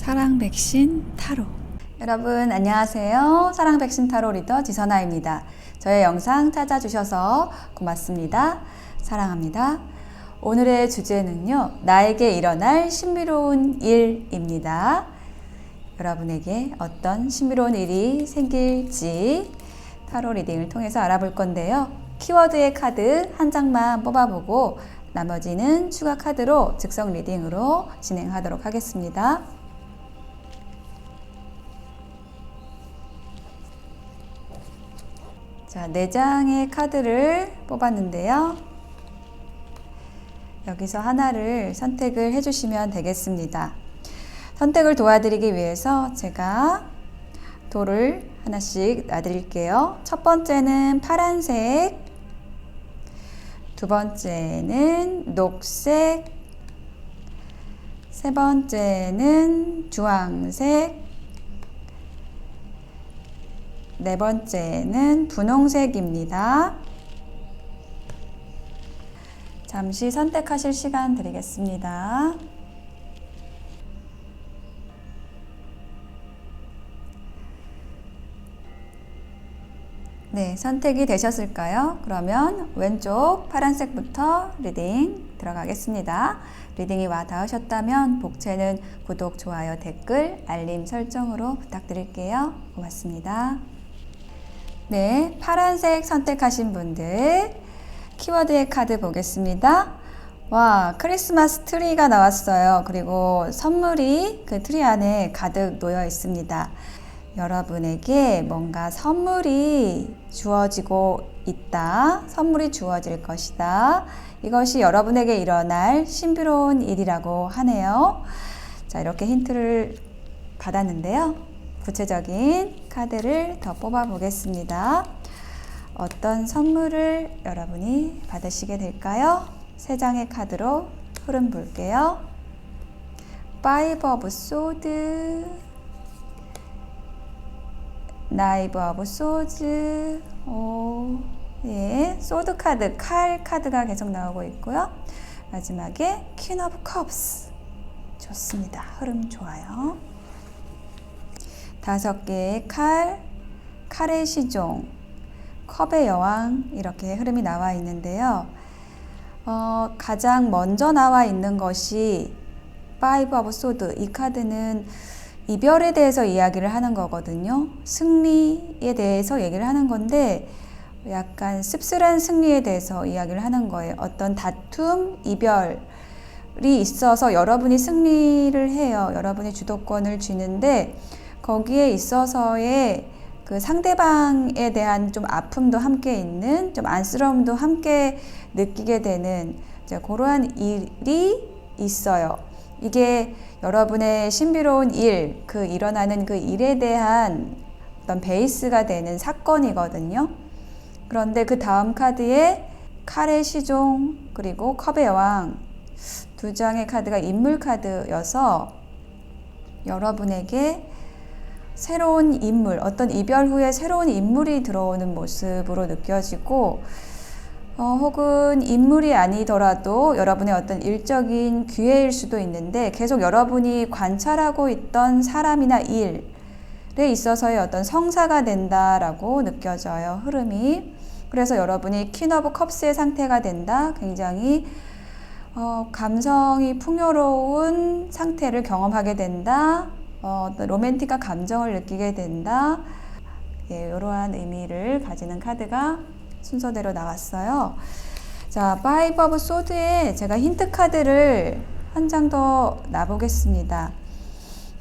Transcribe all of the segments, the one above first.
사랑 백신 타로. 여러분 안녕하세요. 사랑 백신 타로 리더 지선아입니다. 저의 영상 찾아주셔서 고맙습니다. 사랑합니다. 오늘의 주제는요, 나에게 일어날 신비로운 일입니다. 여러분에게 어떤 신비로운 일이 생길지 타로 리딩을 통해서 알아볼 건데요. 키워드의 카드 한 장만 뽑아보고 나머지는 추가 카드로 즉석 리딩으로 진행하도록 하겠습니다. 자, 4장의 카드를 뽑았는데요. 여기서 하나를 선택을 해주시면 되겠습니다. 선택을 도와드리기 위해서 제가 돌을 하나씩 놔드릴게요. 첫 번째는 파란색, 두 번째는 녹색, 세 번째는 주황색, 네 번째는 분홍색입니다. 잠시 선택하실 시간 드리겠습니다. 네, 선택이 되셨을까요? 그러면 왼쪽 파란색부터 리딩 들어가겠습니다. 리딩이 와 닿으셨다면 복채는 구독, 좋아요, 댓글, 알림 설정으로 부탁드릴게요. 고맙습니다. 네, 파란색 선택하신 분들 키워드의 카드 보겠습니다. 와, 크리스마스 트리가 나왔어요. 그리고 선물이 그 트리 안에 가득 놓여 있습니다. 여러분에게 뭔가 선물이 주어지고 있다. 선물이 주어질 것이다. 이것이 여러분에게 일어날 신비로운 일이라고 하네요. 자, 이렇게 힌트를 받았는데요. 구체적인 카드를 더 뽑아 보겠습니다. 어떤 선물을 여러분이 받으시게 될까요? 3장의 카드로 흐름 볼게요. 파이브 오브 소드, 나이브 오브 소즈, 예, 소드 카드, 칼 카드가 계속 나오고 있고요. 마지막에 퀸 오브 컵스. 좋습니다. 흐름 좋아요. 5개의 칼, 칼의 시종, 컵의 여왕, 이렇게 흐름이 나와 있는데요. 가장 먼저 나와 있는 것이 파이브 오브 소드. 이 카드는 이별에 대해서 이야기를 하는 거거든요. 승리에 대해서 얘기를 하는 건데 약간 씁쓸한 승리에 대해서 이야기를 하는 거예요. 어떤 다툼, 이별이 있어서 여러분이 승리를 해요. 여러분이 주도권을 쥐는데 거기에 있어서의 그 상대방에 대한 좀 아픔도 함께 있는, 좀 안쓰러움도 함께 느끼게 되는 이제 그러한 일이 있어요. 이게 여러분의 신비로운 일, 그 일어나는 그 일에 대한 어떤 베이스가 되는 사건이거든요. 그런데 그 다음 카드에 칼의 시종 그리고 컵의 여왕, 2장의 카드가 인물 카드여서 여러분에게 새로운 인물, 어떤 이별 후에 새로운 인물이 들어오는 모습으로 느껴지고 혹은 인물이 아니더라도 여러분의 어떤 일적인 기회일 수도 있는데 계속 여러분이 관찰하고 있던 사람이나 일에 있어서의 어떤 성사가 된다라고 느껴져요. 흐름이. 그래서 여러분이 퀸 오브 컵스의 상태가 된다. 굉장히 감성이 풍요로운 상태를 경험하게 된다. 로맨틱한 감정을 느끼게 된다. 예, 이러한 의미를 가지는 카드가 순서대로 나왔어요. 자, 파이브 오브 소드에 제가 힌트 카드를 한 장 더 놔보겠습니다.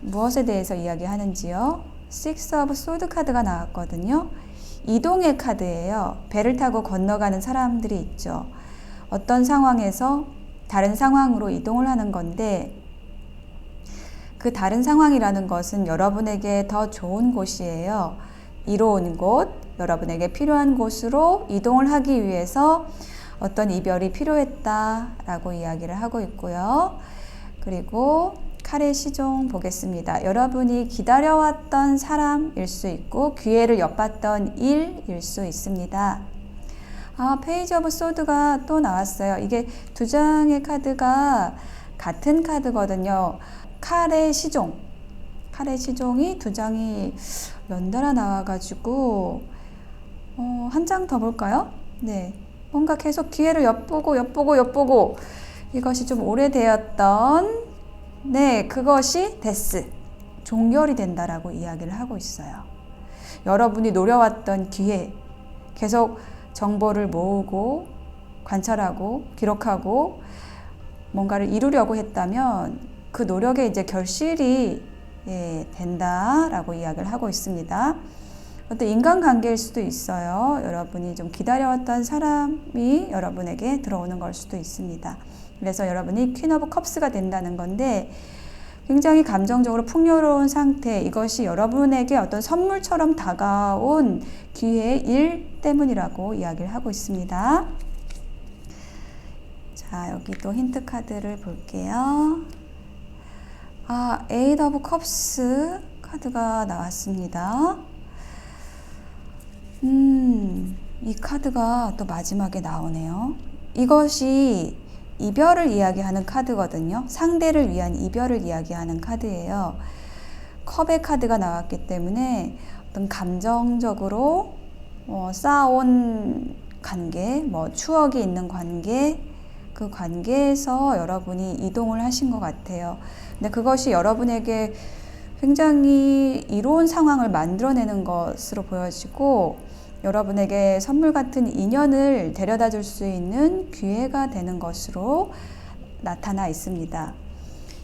무엇에 대해서 이야기하는지요? 식스 오브 소드 카드가 나왔거든요. 이동의 카드예요. 배를 타고 건너가는 사람들이 있죠. 어떤 상황에서 다른 상황으로 이동을 하는 건데 그 다른 상황이라는 것은 여러분에게 더 좋은 곳이에요. 이로운 곳, 여러분에게 필요한 곳으로 이동을 하기 위해서 어떤 이별이 필요했다라고 이야기를 하고 있고요. 그리고 칼의 시종 보겠습니다. 여러분이 기다려왔던 사람일 수 있고 기회를 엿봤던 일일 수 있습니다. 페이지 오브 소드가 또 나왔어요. 이게 2장의 카드가 같은 카드거든요. 칼의 시종, 칼의 시종이 두 장이 연달아 나와가지고 한 장 더 볼까요? 네, 뭔가 계속 기회를 엿보고 이것이 좀 오래되었던 네, 그것이 데스, 종결이 된다라고 이야기를 하고 있어요. 여러분이 노려왔던 기회, 계속 정보를 모으고 관찰하고 기록하고 뭔가를 이루려고 했다면 그 노력에 이제 결실이 된다라고 이야기를 하고 있습니다. 어떤 인간관계일 수도 있어요. 여러분이 좀 기다려왔던 사람이 여러분에게 들어오는 걸 수도 있습니다. 그래서 여러분이 퀸 오브 컵스가 된다는 건데 굉장히 감정적으로 풍요로운 상태, 이것이 여러분에게 어떤 선물처럼 다가온 기회의 일 때문이라고 이야기를 하고 있습니다. 자, 여기 또 힌트 카드를 볼게요. 에이트 오브 컵스 카드가 나왔습니다. 이 카드가 또 마지막에 나오네요. 이것이 이별을 이야기하는 카드거든요. 상대를 위한 이별을 이야기하는 카드예요. 컵의 카드가 나왔기 때문에 어떤 감정적으로 쌓아온 관계, 추억이 있는 관계, 그 관계에서 여러분이 이동을 하신 것 같아요. 근데 그것이 여러분에게 굉장히 이로운 상황을 만들어내는 것으로 보여지고 여러분에게 선물 같은 인연을 데려다 줄 수 있는 기회가 되는 것으로 나타나 있습니다.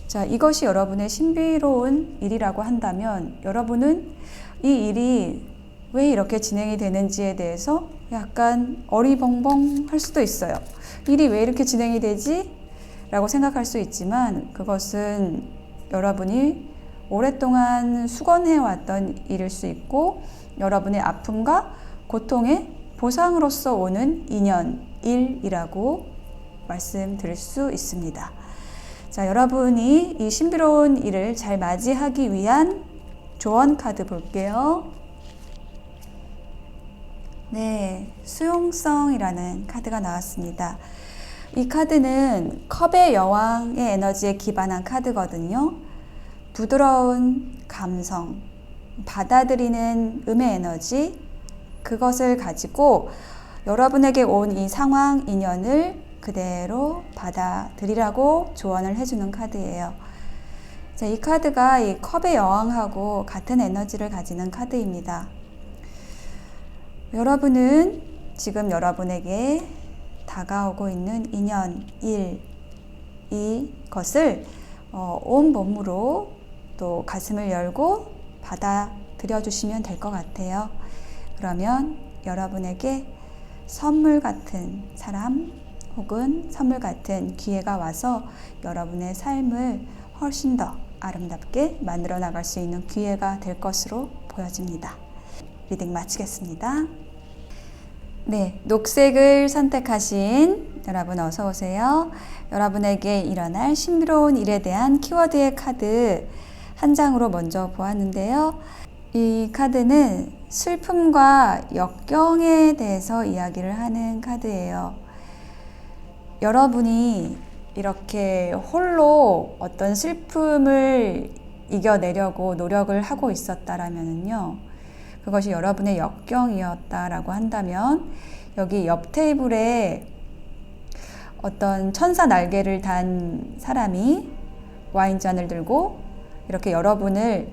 자, 이것이 여러분의 신비로운 일이라고 한다면 여러분은 이 일이 왜 이렇게 진행이 되는지에 대해서 약간 어리벙벙 할 수도 있어요. 일이 왜 이렇게 진행이 되지? 라고 생각할 수 있지만 그것은 여러분이 오랫동안 수건해왔던 일일 수 있고 여러분의 아픔과 고통의 보상으로서 오는 인연, 일이라고 말씀드릴 수 있습니다. 자, 여러분이 이 신비로운 일을 잘 맞이하기 위한 조언 카드 볼게요. 네, 수용성이라는 카드가 나왔습니다. 이 카드는 컵의 여왕의 에너지에 기반한 카드거든요. 부드러운 감성, 받아들이는 음의 에너지, 그것을 가지고 여러분에게 온 이 상황, 인연을 그대로 받아들이라고 조언을 해주는 카드예요. 자, 이 카드가 이 컵의 여왕하고 같은 에너지를 가지는 카드입니다. 여러분은 지금 여러분에게 다가오고 있는 인연, 일, 이것을 온 몸으로 또 가슴을 열고 받아들여 주시면 될 것 같아요. 그러면 여러분에게 선물 같은 사람 혹은 선물 같은 기회가 와서 여러분의 삶을 훨씬 더 아름답게 만들어 나갈 수 있는 기회가 될 것으로 보여집니다. 리딩 마치겠습니다. 네, 녹색을 선택하신 여러분 어서 오세요. 여러분에게 일어날 신비로운 일에 대한 키워드의 카드 한 장으로 먼저 보았는데요. 이 카드는 슬픔과 역경에 대해서 이야기를 하는 카드예요. 여러분이 이렇게 홀로 어떤 슬픔을 이겨내려고 노력을 하고 있었다라면요, 그것이 여러분의 역경이었다라고 한다면 여기 옆 테이블에 어떤 천사 날개를 단 사람이 와인잔을 들고 이렇게 여러분을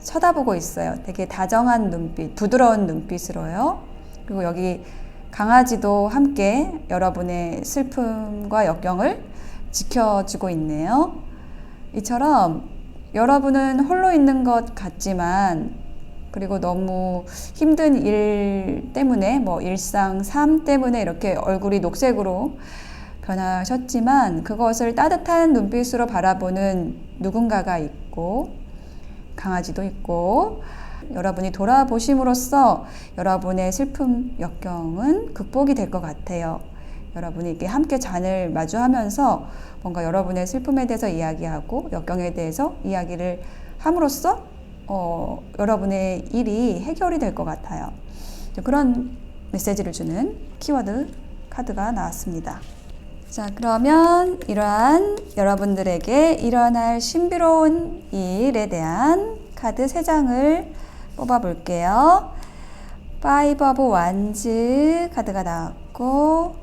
쳐다보고 있어요. 되게 다정한 눈빛, 부드러운 눈빛으로요. 그리고 여기 강아지도 함께 여러분의 슬픔과 역경을 지켜주고 있네요. 이처럼 여러분은 홀로 있는 것 같지만, 그리고 너무 힘든 일 때문에 일상 삶 때문에 이렇게 얼굴이 녹색으로 변하셨지만 그것을 따뜻한 눈빛으로 바라보는 누군가가 있고 강아지도 있고, 여러분이 돌아보심으로써 여러분의 슬픔, 역경은 극복이 될 것 같아요. 여러분이 이렇게 함께 잔을 마주하면서 뭔가 여러분의 슬픔에 대해서 이야기하고 역경에 대해서 이야기를 함으로써 여러분의 일이 해결이 될 것 같아요. 그런 메시지를 주는 키워드 카드가 나왔습니다. 자, 그러면 이러한 여러분들에게 일어날 신비로운 일에 대한 카드 3장을 뽑아 볼게요. 파이브 오브 완즈 카드가 나왔고,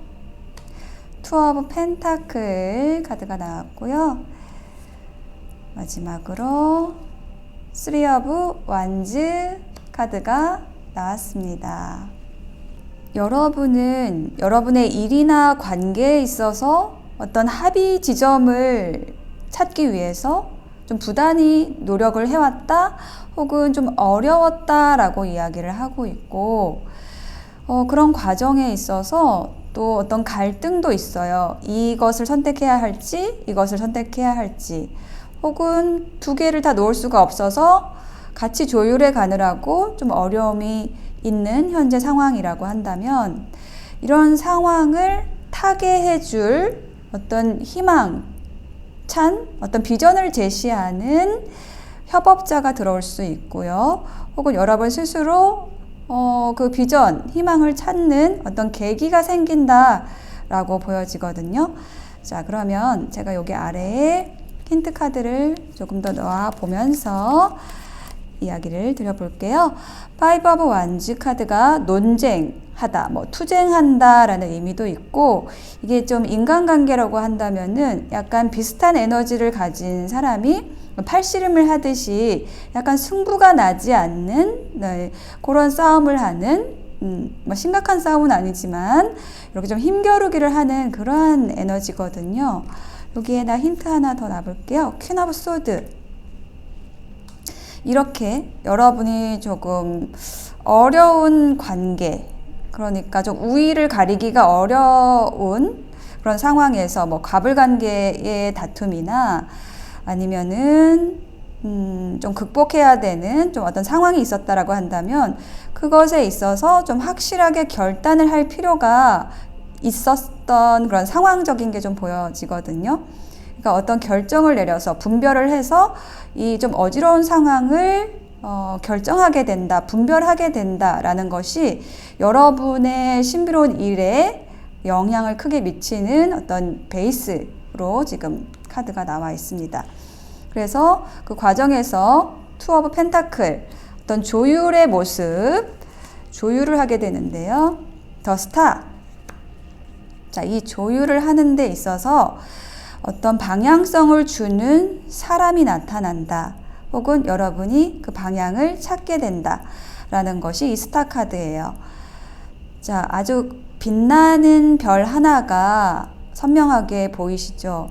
투 오브 펜타클 카드가 나왔고요. 마지막으로 쓰리 오브 완즈 카드가 나왔습니다. 여러분은 여러분의 일이나 관계에 있어서 어떤 합의 지점을 찾기 위해서 좀 부단히 노력을 해왔다, 혹은 좀 어려웠다라고 이야기를 하고 있고, 그런 과정에 있어서 또 어떤 갈등도 있어요. 이것을 선택해야 할지, 이것을 선택해야 할지, 혹은 두 개를 다 놓을 수가 없어서 같이 조율해 가느라고 좀 어려움이 있는 현재 상황이라고 한다면, 이런 상황을 타개해 줄 어떤 희망찬 어떤 비전을 제시하는 협업자가 들어올 수 있고요. 혹은 여러분 스스로 그 비전, 희망을 찾는 어떤 계기가 생긴다라고 보여지거든요. 자, 그러면 제가 여기 아래에 힌트 카드를 조금 더 넣어 보면서 이야기를 드려볼게요. 파이브 오브 완즈 카드가 논쟁하다, 투쟁한다 라는 의미도 있고, 이게 좀 인간관계라고 한다면은 약간 비슷한 에너지를 가진 사람이 팔씨름을 하듯이 약간 승부가 나지 않는 그런 싸움을 하는, 심각한 싸움은 아니지만 이렇게 좀 힘겨루기를 하는 그러한 에너지거든요. 여기에다 힌트 하나 더 놔볼게요. 퀸 오브 소드. 이렇게 여러분이 조금 어려운 관계, 그러니까 좀 우위를 가리기가 어려운 그런 상황에서 가불관계의 다툼이나 아니면은 좀 극복해야 되는 좀 어떤 상황이 있었다라고 한다면, 그것에 있어서 좀 확실하게 결단을 할 필요가 있었던 그런 상황적인 게 좀 보여지거든요. 그러니까 어떤 결정을 내려서 분별을 해서 이 좀 어지러운 상황을 결정하게 된다, 분별하게 된다라는 것이 여러분의 신비로운 일에 영향을 크게 미치는 어떤 베이스로 지금 카드가 나와 있습니다. 그래서 그 과정에서 투 오브 펜타클, 어떤 조율의 모습, 조율을 하게 되는데요. 더 스타. 자, 이 조율을 하는 데 있어서 어떤 방향성을 주는 사람이 나타난다, 혹은 여러분이 그 방향을 찾게 된다 라는 것이 이 스타 카드예요. 자, 아주 빛나는 별 하나가 선명하게 보이시죠?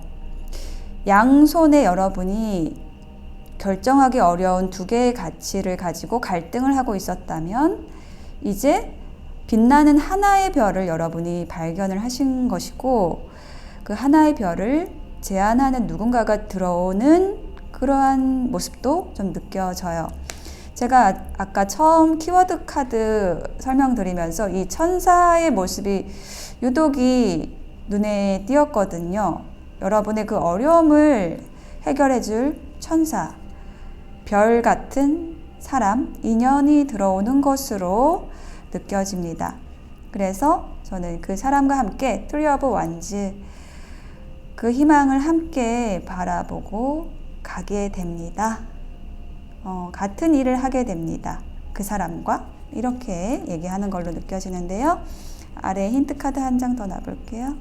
양손에 여러분이 결정하기 어려운 두 개의 가치를 가지고 갈등을 하고 있었다면, 이제 빛나는 하나의 별을 여러분이 발견을 하신 것이고, 그 하나의 별을 제안하는 누군가가 들어오는 그러한 모습도 좀 느껴져요. 제가 아까 처음 키워드 카드 설명드리면서 이 천사의 모습이 유독이 눈에 띄었거든요. 여러분의 그 어려움을 해결해 줄 천사, 별 같은 사람, 인연이 들어오는 것으로 느껴집니다. 그래서 저는 그 사람과 함께 트리 오브 완즈, 그 희망을 함께 바라보고 가게 됩니다. 같은 일을 하게 됩니다. 그 사람과 이렇게 얘기하는 걸로 느껴지는데요. 아래 힌트 카드 한 장 더 놔볼게요.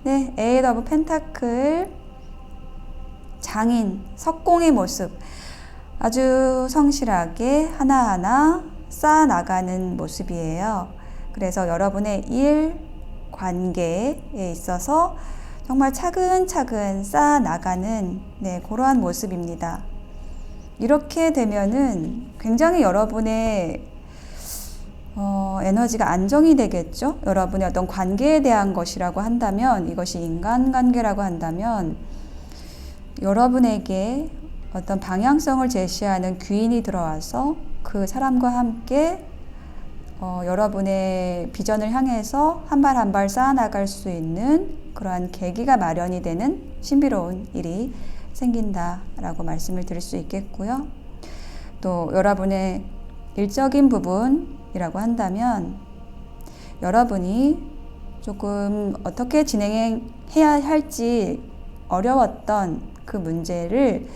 네, 에잇 오브 펜타클, 장인, 석공의 모습, 아주 성실하게 하나하나 쌓아나가는 모습이에요. 그래서 여러분의 일, 관계에 있어서 정말 차근차근 쌓아나가는 그러한 모습입니다. 이렇게 되면은 굉장히 여러분의 에너지가 안정이 되겠죠. 여러분의 어떤 관계에 대한 것이라고 한다면, 이것이 인간관계라고 한다면, 여러분에게 어떤 방향성을 제시하는 귀인이 들어와서 그 사람과 함께 여러분의 비전을 향해서 한 발 한 발 쌓아나갈 수 있는 그러한 계기가 마련이 되는 신비로운 일이 생긴다라고 말씀을 드릴 수 있겠고요. 또 여러분의 일적인 부분이라고 한다면, 여러분이 조금 어떻게 진행해야 할지 어려웠던 그 문제를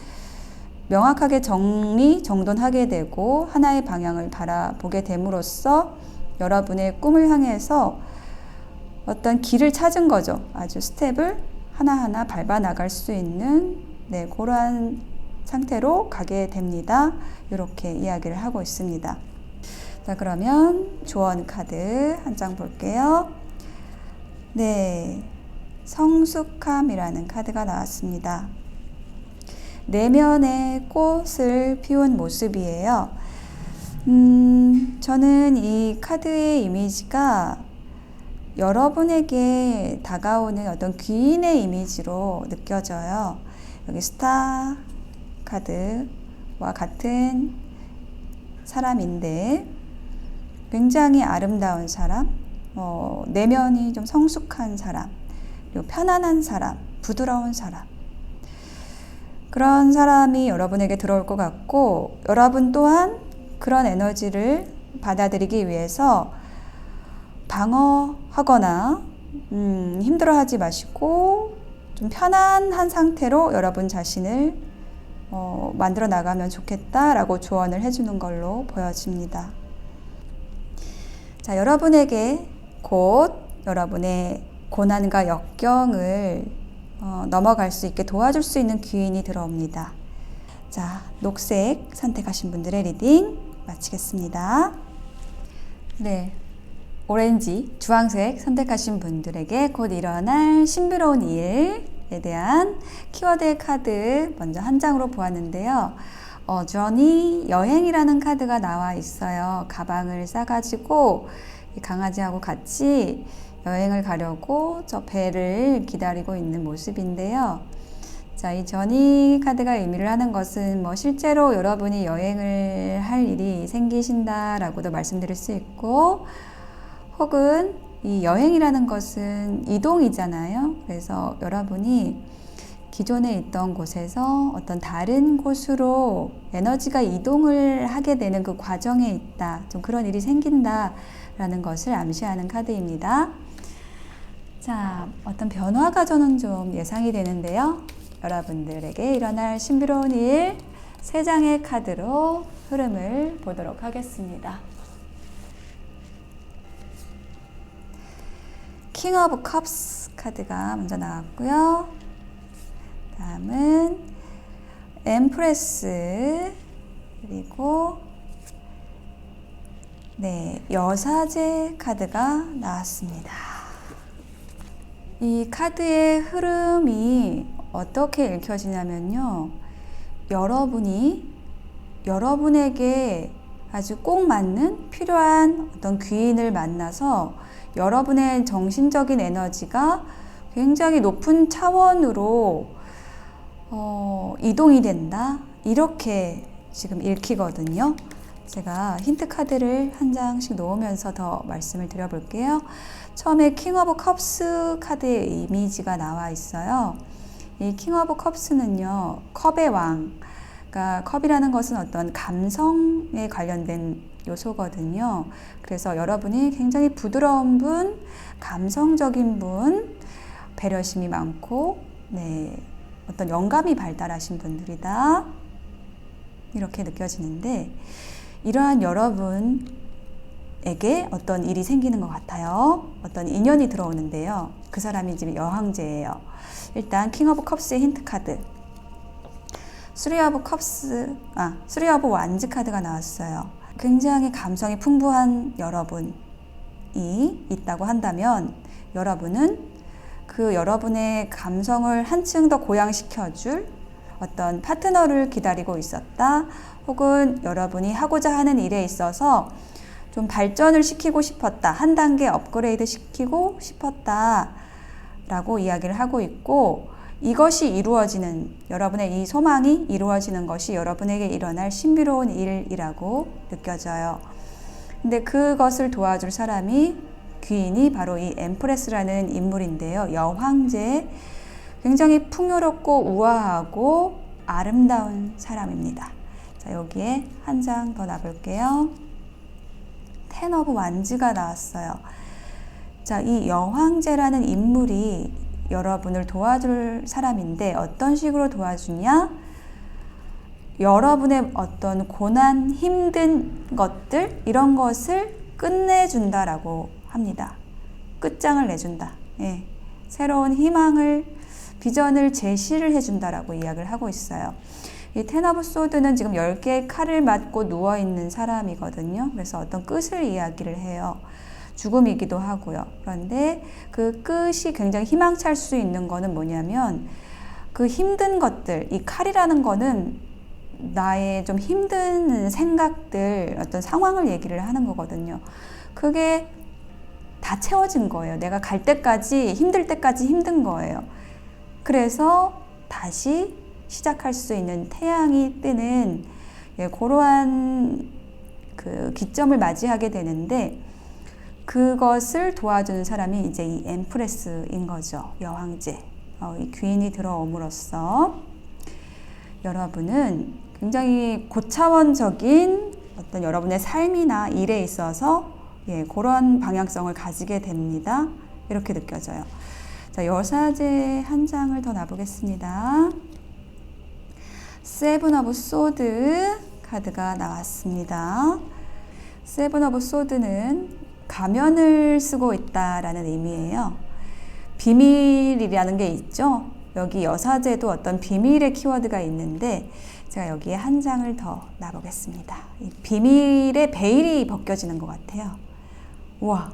명확하게 정돈하게 되고 하나의 방향을 바라보게 됨으로써 여러분의 꿈을 향해서 어떤 길을 찾은 거죠. 아주 스텝을 하나하나 밟아 나갈 수 있는 그러한 상태로 가게 됩니다. 이렇게 이야기를 하고 있습니다. 자, 그러면 조언 카드 한 장 볼게요. 성숙함이라는 카드가 나왔습니다. 내면의 꽃을 피운 모습이에요. 저는 이 카드의 이미지가 여러분에게 다가오는 어떤 귀인의 이미지로 느껴져요. 여기 스타 카드와 같은 사람인데 굉장히 아름다운 사람, 내면이 좀 성숙한 사람, 그리고 편안한 사람, 부드러운 사람, 그런 사람이 여러분에게 들어올 것 같고, 여러분 또한 그런 에너지를 받아들이기 위해서 방어하거나 힘들어하지 마시고 좀 편안한 상태로 여러분 자신을 만들어 나가면 좋겠다라고 조언을 해주는 걸로 보여집니다. 자, 여러분에게 곧 여러분의 고난과 역경을 넘어갈 수 있게 도와줄 수 있는 귀인이 들어옵니다. 자, 녹색 선택하신 분들의 리딩 마치겠습니다. 오렌지, 주황색 선택하신 분들에게 곧 일어날 신비로운 일에 대한 키워드의 카드 먼저 한 장으로 보았는데요. journey, 여행이라는 카드가 나와 있어요. 가방을 싸가지고 강아지하고 같이 여행을 가려고 저 배를 기다리고 있는 모습인데요. 자, 이 journey 카드가 의미를 하는 것은 실제로 여러분이 여행을 할 일이 생기신다라고도 말씀드릴 수 있고, 혹은 이 여행이라는 것은 이동이잖아요. 그래서 여러분이 기존에 있던 곳에서 어떤 다른 곳으로 에너지가 이동을 하게 되는 그 과정에 있다. 좀 그런 일이 생긴다라는 것을 암시하는 카드입니다. 자, 어떤 변화가 저는 좀 예상이 되는데요. 여러분들에게 일어날 신비로운 일 3장의 카드로 흐름을 보도록 하겠습니다. 킹 오브 컵스 카드가 먼저 나왔고요. 다음은 엠프레스, 그리고 여사제 카드가 나왔습니다. 이 카드의 흐름이 어떻게 읽혀지냐면요. 여러분에게 아주 꼭 맞는 필요한 어떤 귀인을 만나서 여러분의 정신적인 에너지가 굉장히 높은 차원으로 이동이 된다. 이렇게 지금 읽히거든요. 제가 힌트 카드를 한 장씩 놓으면서 더 말씀을 드려볼게요. 처음에 킹 오브 컵스 카드의 이미지가 나와 있어요. 이 킹 오브 컵스는요, 컵의 왕. 그러니까 컵이라는 것은 어떤 감성에 관련된 요소거든요. 그래서 여러분이 굉장히 부드러운 분, 감성적인 분, 배려심이 많고, 어떤 영감이 발달하신 분들이다. 이렇게 느껴지는데, 이러한 여러분에게 어떤 일이 생기는 것 같아요. 어떤 인연이 들어오는데요. 그 사람이 지금 여왕제예요. 일단 킹 오브 컵스의 힌트 카드. 3 오브 완즈 카드가 나왔어요. 굉장히 감성이 풍부한 여러분이 있다고 한다면 여러분은 그 여러분의 감성을 한층 더 고양시켜줄 어떤 파트너를 기다리고 있었다. 혹은 여러분이 하고자 하는 일에 있어서 좀 발전을 시키고 싶었다. 한 단계 업그레이드 시키고 싶었다. 라고 이야기를 하고 있고, 이것이 이루어지는, 여러분의 이 소망이 이루어지는 것이 여러분에게 일어날 신비로운 일이라고 느껴져요. 근데 그것을 도와줄 사람이, 귀인이 바로 이 엠프레스라는 인물인데요. 여황제, 굉장히 풍요롭고 우아하고 아름다운 사람입니다. 자, 여기에 한 장 더 놔볼게요. 10 오브 완즈가 나왔어요. 자, 이 여황제라는 인물이 여러분을 도와줄 사람인데 어떤 식으로 도와주냐? 여러분의 어떤 고난, 힘든 것들 이런 것을 끝내준다라고 합니다. 끝장을 내준다. 예. 새로운 희망을, 비전을 제시를 해준다라고 이야기를 하고 있어요. 이 텐 오브 소드는 지금 10개의 칼을 맞고 누워있는 사람이거든요. 그래서 어떤 끝을 이야기를 해요. 죽음이기도 하고요. 그런데 그 끝이 굉장히 희망찰 수 있는 거는 뭐냐면 그 힘든 것들, 이 칼이라는 거는 나의 좀 힘든 생각들, 어떤 상황을 얘기를 하는 거거든요. 그게 다 채워진 거예요. 내가 갈 때까지, 힘들 때까지 힘든 거예요. 그래서 다시 시작할 수 있는 태양이 뜨는 그러한 그 기점을 맞이하게 되는데 그것을 도와주는 사람이 이제 이 엠프레스인 거죠. 여황제. 이 귀인이 들어옴으로써 여러분은 굉장히 고차원적인 어떤 여러분의 삶이나 일에 있어서 그런 방향성을 가지게 됩니다. 이렇게 느껴져요. 자, 여사제 한 장을 더 놔보겠습니다. 세븐 오브 소드 카드가 나왔습니다. 세븐 오브 소드는 가면을 쓰고 있다라는 의미예요. 비밀이라는 게 있죠. 여기 여사제도 어떤 비밀의 키워드가 있는데 제가 여기에 한 장을 더 놔보겠습니다. 이 비밀의 베일이 벗겨지는 것 같아요. 우와,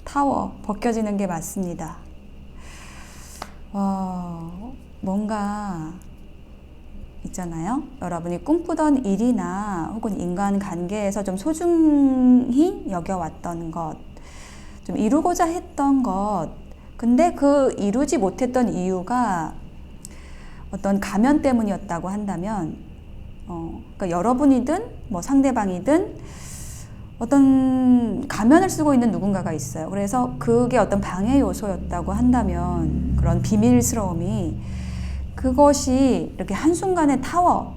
타워 벗겨지는 게 맞습니다. 뭔가 있잖아요. 여러분이 꿈꾸던 일이나 혹은 인간관계에서 좀 소중히 여겨왔던 것, 좀 이루고자 했던 것, 근데 그 이루지 못했던 이유가 어떤 가면 때문이었다고 한다면, 그러니까 여러분이든 뭐 상대방이든 어떤 가면을 쓰고 있는 누군가가 있어요. 그래서 그게 어떤 방해 요소였다고 한다면 그런 비밀스러움이 그것이 이렇게 한순간에 타워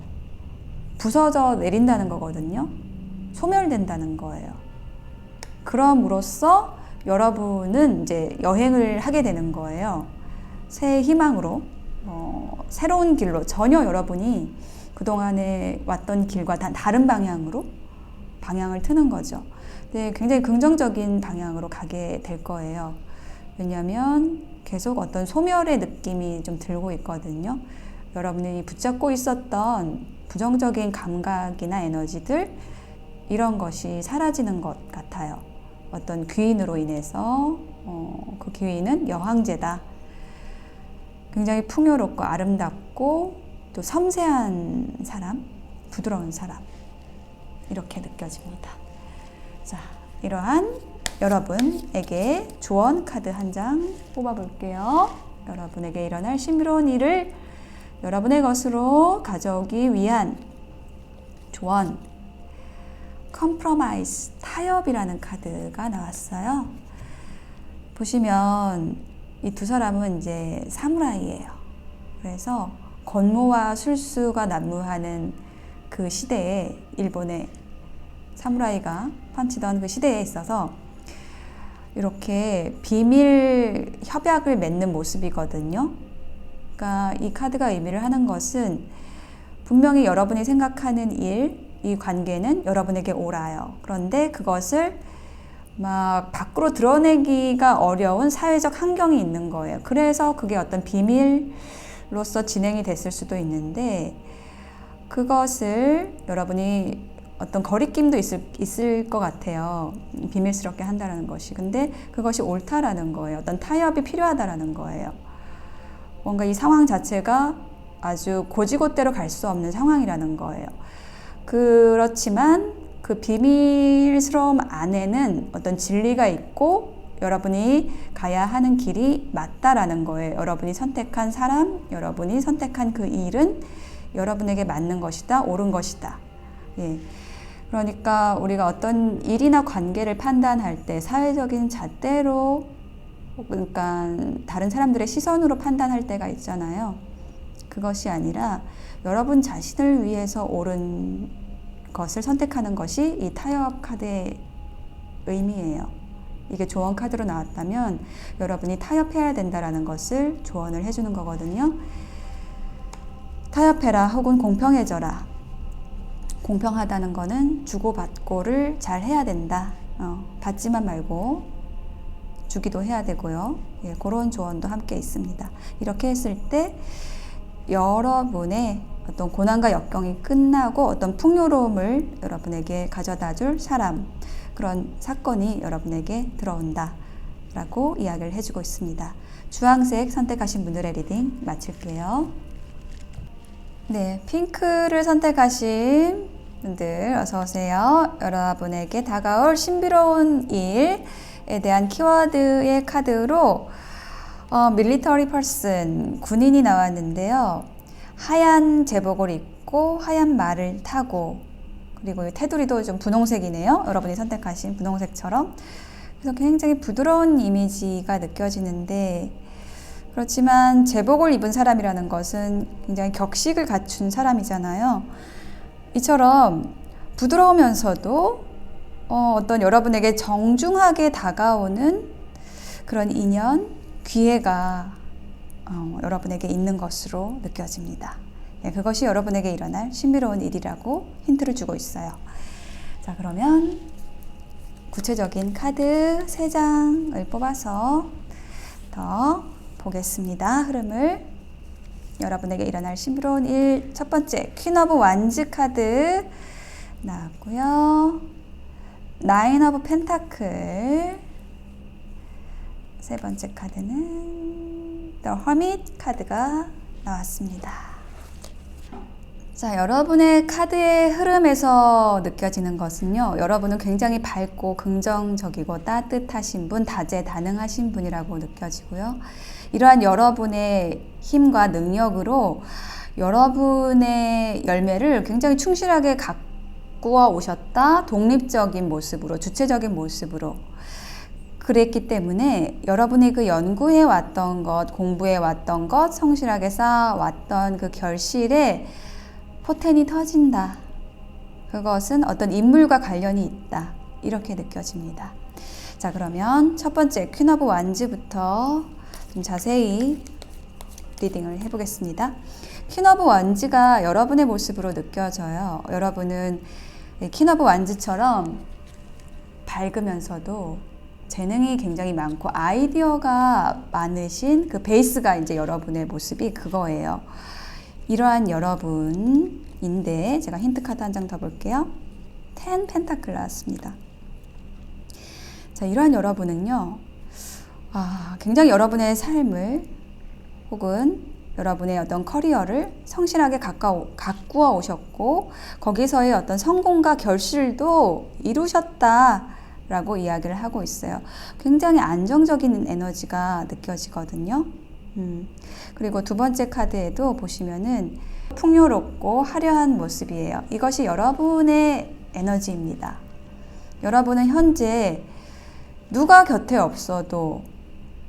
부서져 내린다는 거거든요. 소멸된다는 거예요. 그럼으로써 여러분은 이제 여행을 하게 되는 거예요. 새 희망으로, 새로운 길로 전혀 여러분이 그동안에 왔던 길과 다른 방향으로 방향을 트는 거죠. 근데 굉장히 긍정적인 방향으로 가게 될 거예요. 왜냐하면 계속 어떤 소멸의 느낌이 좀 들고 있거든요. 여러분이 붙잡고 있었던 부정적인 감각이나 에너지들 이런 것이 사라지는 것 같아요. 어떤 귀인으로 인해서 그 귀인은 여황제다. 굉장히 풍요롭고 아름답고 또 섬세한 사람, 부드러운 사람 이렇게 느껴집니다. 자, 이러한 여러분에게 조언 카드 한 장 뽑아볼게요. 여러분에게 일어날 신비로운 일을 여러분의 것으로 가져오기 위한 조언, 컴프로마이즈, 타협이라는 카드가 나왔어요. 보시면 이 두 사람은 이제 사무라이예요. 그래서 권모와 술수가 난무하는 그 시대에 일본의 사무라이가 판치던 그 시대에 있어서 이렇게 비밀 협약을 맺는 모습이거든요. 그러니까 이 카드가 의미를 하는 것은 분명히 여러분이 생각하는 일, 이 관계는 여러분에게 옳아요. 그런데 그것을 막 밖으로 드러내기가 어려운 사회적 환경이 있는 거예요. 그래서 그게 어떤 비밀로서 진행이 됐을 수도 있는데 그것을 여러분이 어떤 거리낌도 있을 것 같아요. 비밀스럽게 한다는 것이. 근데 그것이 옳다라는 거예요. 어떤 타협이 필요하다라는 거예요. 뭔가 이 상황 자체가 아주 고지곳대로 갈 수 없는 상황이라는 거예요. 그렇지만 그 비밀스러움 안에는 어떤 진리가 있고 여러분이 가야 하는 길이 맞다라는 거예요. 여러분이 선택한 사람, 여러분이 선택한 그 일은 여러분에게 맞는 것이다, 옳은 것이다. 예. 그러니까 우리가 어떤 일이나 관계를 판단할 때 사회적인 잣대로 그러니까 다른 사람들의 시선으로 판단할 때가 있잖아요. 그것이 아니라 여러분 자신을 위해서 옳은 것을 선택하는 것이 이 타협 카드의 의미예요. 이게 조언 카드로 나왔다면 여러분이 타협해야 된다라는 것을 조언을 해주는 거거든요. 타협해라 혹은 공평해져라. 공평하다는 거는 주고받고를 잘 해야 된다. 받지만 말고 주기도 해야 되고요. 예, 그런 조언도 함께 있습니다. 이렇게 했을 때 여러분의 어떤 고난과 역경이 끝나고 어떤 풍요로움을 여러분에게 가져다 줄 사람, 그런 사건이 여러분에게 들어온다 라고 이야기를 해주고 있습니다. 주황색 선택하신 분들의 리딩 마칠게요. 네, 핑크를 선택하신 분들 어서 오세요. 여러분에게 다가올 신비로운 일에 대한 키워드의 카드로 밀리터리 퍼슨, 군인이 나왔는데요. 하얀 제복을 입고 하얀 말을 타고, 그리고 테두리도 좀 분홍색이네요. 여러분이 선택하신 분홍색처럼. 그래서 굉장히 부드러운 이미지가 느껴지는데, 그렇지만 제복을 입은 사람이라는 것은 굉장히 격식을 갖춘 사람이잖아요. 이처럼 부드러우면서도 어떤 여러분에게 정중하게 다가오는 그런 인연, 기회가 여러분에게 있는 것으로 느껴집니다. 예, 그것이 여러분에게 일어날 신비로운 일이라고 힌트를 주고 있어요. 자, 그러면 구체적인 카드 3장을 뽑아서 더 보겠습니다. 흐름을. 여러분에게 일어날 신비로운 일, 첫 번째 퀸 오브 완즈 카드 나왔고요. 나인 오브 펜타클, 세 번째 카드는 The Hermit 카드가 나왔습니다. 자, 여러분의 카드의 흐름에서 느껴지는 것은요, 여러분은 굉장히 밝고 긍정적이고 따뜻하신 분, 다재다능하신 분이라고 느껴지고요. 이러한 여러분의 힘과 능력으로 여러분의 열매를 굉장히 충실하게 가꾸어 오셨다. 독립적인 모습으로, 주체적인 모습으로 그랬기 때문에 여러분이 그 연구해 왔던 것, 공부해 왔던 것, 성실하게 쌓아왔던 그 결실에 포텐이 터진다. 그것은 어떤 인물과 관련이 있다. 이렇게 느껴집니다. 자, 그러면 첫 번째 퀸 오브 완즈부터 좀 자세히 리딩을 해보겠습니다. 퀸 오브 완즈가 여러분의 모습으로 느껴져요. 여러분은 퀸 오브 완즈처럼 밝으면서도 재능이 굉장히 많고 아이디어가 많으신 그 베이스가 이제 여러분의 모습이 그거예요. 이러한 여러분인데 제가 힌트 카드 한 장 더 볼게요. 10 펜타클 나왔습니다. 자, 이러한 여러분은요, 굉장히 여러분의 삶을 혹은 여러분의 어떤 커리어를 성실하게 가꾸어 오셨고 거기서의 어떤 성공과 결실도 이루셨다라고 이야기를 하고 있어요. 굉장히 안정적인 에너지가 느껴지거든요. 그리고 두 번째 카드에도 보시면은 풍요롭고 화려한 모습이에요. 이것이 여러분의 에너지입니다. 여러분은 현재 누가 곁에 없어도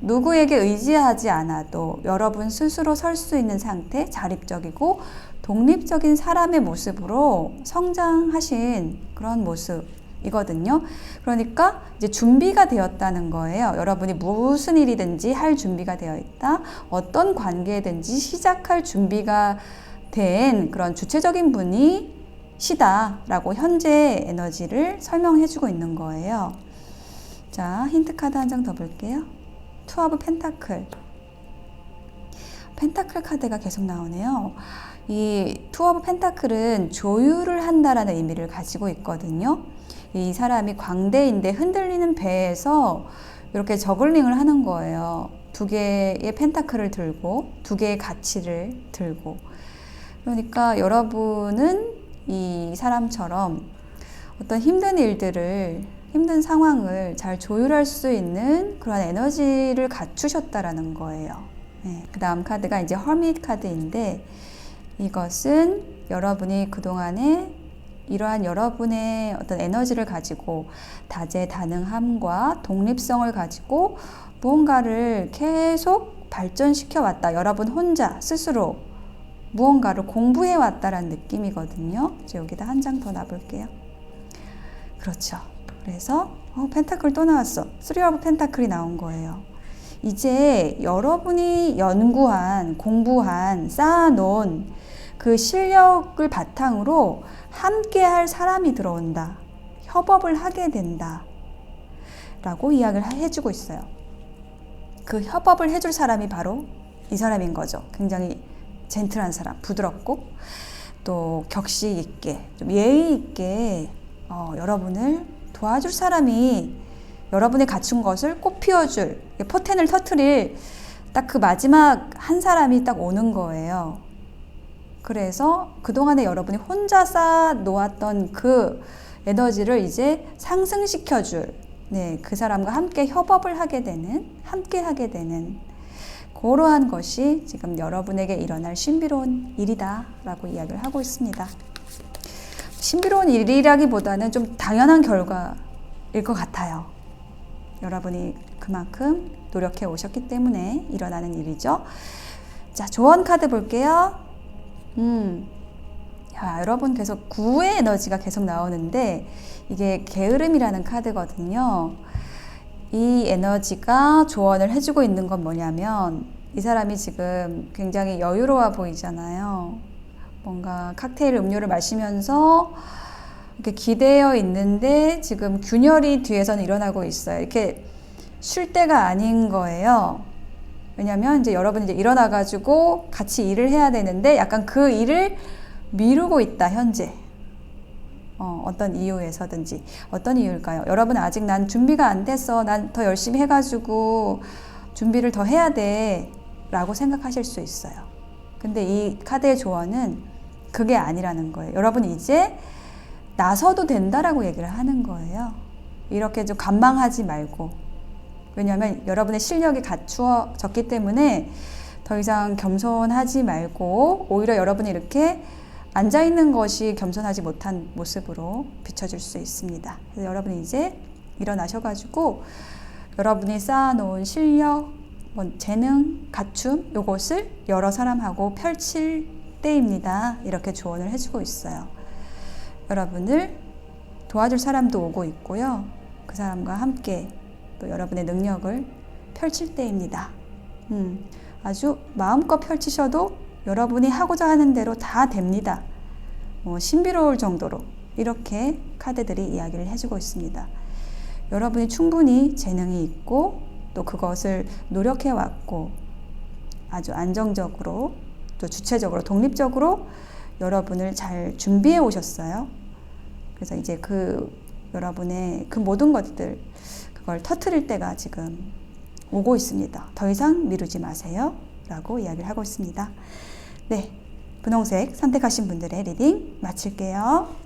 누구에게 의지하지 않아도 여러분 스스로 설 수 있는 상태, 자립적이고 독립적인 사람의 모습으로 성장하신 그런 모습이거든요. 그러니까 이제 준비가 되었다는 거예요. 여러분이 무슨 일이든지 할 준비가 되어 있다. 어떤 관계든지 시작할 준비가 된 그런 주체적인 분이시다라고 현재의 에너지를 설명해주고 있는 거예요. 자, 힌트 카드 한 장 더 볼게요. 투 오브 펜타클. 펜타클 카드가 계속 나오네요. 이 투 오브 펜타클은 조율을 한다라는 의미를 가지고 있거든요. 이 사람이 광대인데 흔들리는 배에서 이렇게 저글링을 하는 거예요. 두 개의 펜타클을 들고 두 개의 가치를 들고. 그러니까 여러분은 이 사람처럼 어떤 힘든 일들을, 힘든 상황을 잘 조율할 수 있는 그런 에너지를 갖추셨다라는 거예요. 네. 그 다음 카드가 이제 허밋 카드인데, 이것은 여러분이 그동안에 이러한 여러분의 어떤 에너지를 가지고 다재다능함과 독립성을 가지고 무언가를 계속 발전시켜 왔다. 여러분 혼자 스스로 무언가를 공부해 왔다라는 느낌이거든요. 이제 여기다 한 장 더 놔볼게요. 그렇죠. 그래서 펜타클 또 나왔어. 3 오브 펜타클이 나온 거예요. 이제 여러분이 연구한, 공부한, 쌓아놓은 그 실력을 바탕으로 함께 할 사람이 들어온다. 협업을 하게 된다. 라고 이야기를 해주고 있어요. 그 협업을 해줄 사람이 바로 이 사람인 거죠. 굉장히 젠틀한 사람, 부드럽고 또 격식 있게, 좀 예의 있게 여러분을 도와줄 사람이 여러분이 갖춘 것을 꽃 피워줄, 포텐을 터트릴 딱 그 마지막 한 사람이 딱 오는 거예요. 그래서 그동안에 여러분이 혼자 쌓아 놓았던 그 에너지를 이제 상승시켜줄, 그 사람과 함께 협업을 하게 되는, 함께 하게 되는 그러한 것이 지금 여러분에게 일어날 신비로운 일이다 라고 이야기를 하고 있습니다. 신비로운 일이라기보다는 좀 당연한 결과일 것 같아요. 여러분이 그만큼 노력해 오셨기 때문에 일어나는 일이죠. 자, 조언 카드 볼게요. 여러분 계속 9의 에너지가 계속 나오는데 이게 게으름이라는 카드거든요. 이 에너지가 조언을 해주고 있는 건 뭐냐면 이 사람이 지금 굉장히 여유로워 보이잖아요. 뭔가 칵테일 음료를 마시면서 이렇게 기대어 있는데 지금 균열이 뒤에서는 일어나고 있어요. 이렇게 쉴 때가 아닌 거예요. 왜냐면 이제 여러분이 이제 일어나가지고 같이 일을 해야 되는데 약간 그 일을 미루고 있다, 현재. 어떤 이유에서든지. 어떤 이유일까요? 여러분 아직 난 준비가 안 됐어. 난 더 열심히 해가지고 준비를 더 해야 돼. 라고 생각하실 수 있어요. 근데 이 카드의 조언은 그게 아니라는 거예요. 여러분이 이제 나서도 된다라고 얘기를 하는 거예요. 이렇게 좀 관망하지 말고. 왜냐하면 여러분의 실력이 갖추어졌기 때문에 더 이상 겸손하지 말고 오히려 여러분이 이렇게 앉아있는 것이 겸손하지 못한 모습으로 비춰질 수 있습니다. 그래서 여러분이 이제 일어나셔가지고 여러분이 쌓아놓은 실력, 재능, 갖춤 요것을 여러 사람하고 펼칠 때입니다. 이렇게 조언을 해주고 있어요. 여러분을 도와줄 사람도 오고 있고요. 그 사람과 함께 또 여러분의 능력을 펼칠 때입니다. 아주 마음껏 펼치셔도 여러분이 하고자 하는 대로 다 됩니다. 신비로울 정도로 이렇게 카드들이 이야기를 해주고 있습니다. 여러분이 충분히 재능이 있고 또 그것을 노력해 왔고 아주 안정적으로 또 주체적으로 독립적으로 여러분을 잘 준비해 오셨어요. 그래서 이제 여러분의 그 모든 것들 그걸 터트릴 때가 지금 오고 있습니다. 더 이상 미루지 마세요. 라고 이야기를 하고 있습니다. 네, 분홍색 선택하신 분들의 리딩 마칠게요.